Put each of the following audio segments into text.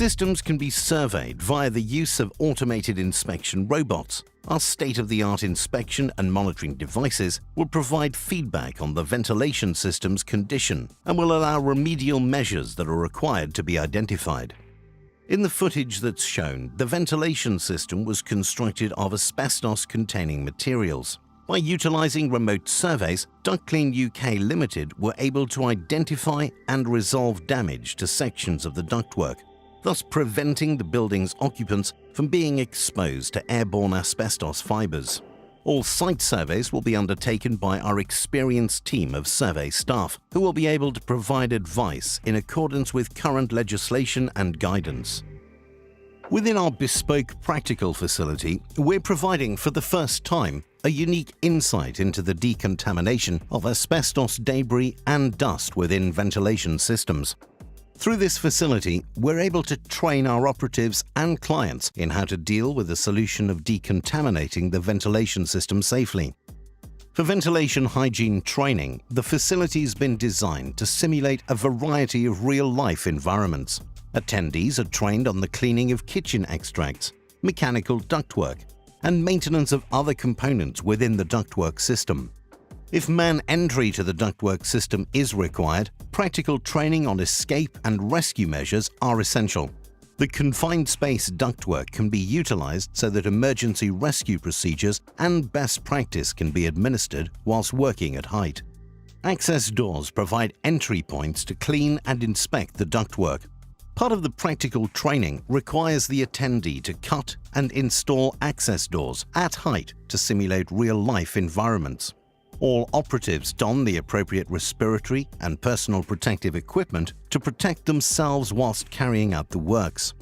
Systems can be surveyed via the use of automated inspection robots. Our state-of-the-art inspection and monitoring devices will provide feedback on the ventilation system's condition and will allow remedial measures that are required to be identified. In the footage that's shown, the ventilation system was constructed of asbestos-containing materials. By utilizing remote surveys, Ductclean UK Limited were able to identify and resolve damage to sections of the ductwork, thus preventing the building's occupants from being exposed to airborne asbestos fibers. All site surveys will be undertaken by our experienced team of survey staff, who will be able to provide advice in accordance with current legislation and guidance. Within our bespoke practical facility, we're providing for the first time a unique insight into the decontamination of asbestos debris and dust within ventilation systems. Through this facility, we're able to train our operatives and clients in how to deal with the solution of decontaminating the ventilation system safely. For ventilation hygiene training, the facility's been designed to simulate a variety of real-life environments. Attendees are trained on the cleaning of kitchen extracts, mechanical ductwork, and maintenance of other components within the ductwork system. If man entry to the ductwork system is required, practical training on escape and rescue measures are essential. The confined space ductwork can be utilized so that emergency rescue procedures and best practice can be administered whilst working at height. Access doors provide entry points to clean and inspect the ductwork. Part of the practical training requires the attendee to cut and install access doors at height to simulate real-life environments. All operatives don the appropriate respiratory and personal protective equipment to protect themselves whilst carrying out the works.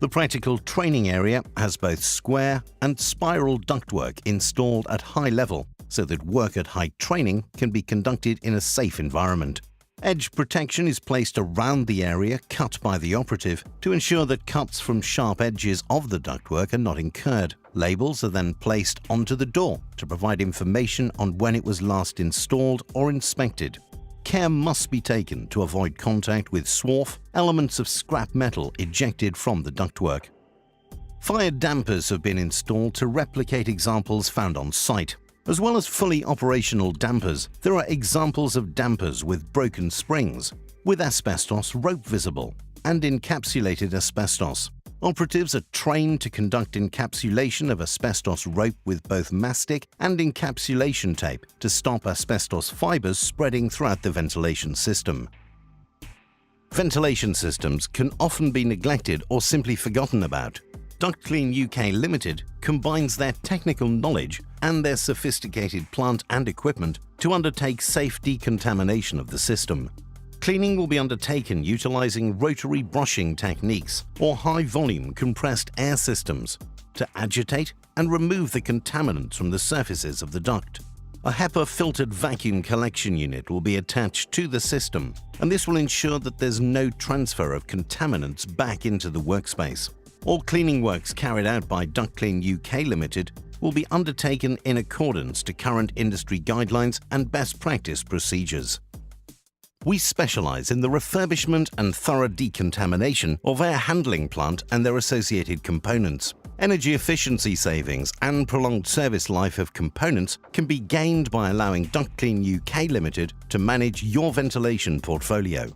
The practical training area has both square and spiral ductwork installed at high level so that work at height training can be conducted in a safe environment. Edge protection is placed around the area cut by the operative to ensure that cuts from sharp edges of the ductwork are not incurred. Labels are then placed onto the door to provide information on when it was last installed or inspected. Care must be taken to avoid contact with swarf, elements of scrap metal ejected from the ductwork. Fire dampers have been installed to replicate examples found on site. As well as fully operational dampers, there are examples of dampers with broken springs, with asbestos rope visible, and encapsulated asbestos. Operatives are trained to conduct encapsulation of asbestos rope with both mastic and encapsulation tape to stop asbestos fibers spreading throughout the ventilation system. Ventilation systems can often be neglected or simply forgotten about. Ductclean UK Limited combines their technical knowledge and their sophisticated plant and equipment to undertake safe decontamination of the system. Cleaning will be undertaken utilizing rotary brushing techniques or high-volume compressed air systems to agitate and remove the contaminants from the surfaces of the duct. A HEPA-filtered vacuum collection unit will be attached to the system, and this will ensure that there's no transfer of contaminants back into the workspace. All cleaning works carried out by Ductclean UK Limited will be undertaken in accordance to current industry guidelines and best practice procedures. We specialize in the refurbishment and thorough decontamination of air handling plant and their associated components. Energy efficiency savings and prolonged service life of components can be gained by allowing Ductclean UK Limited to manage your ventilation portfolio.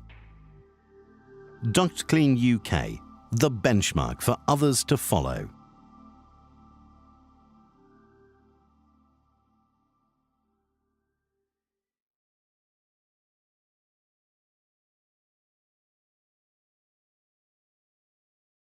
Ductclean UK, the benchmark for others to follow.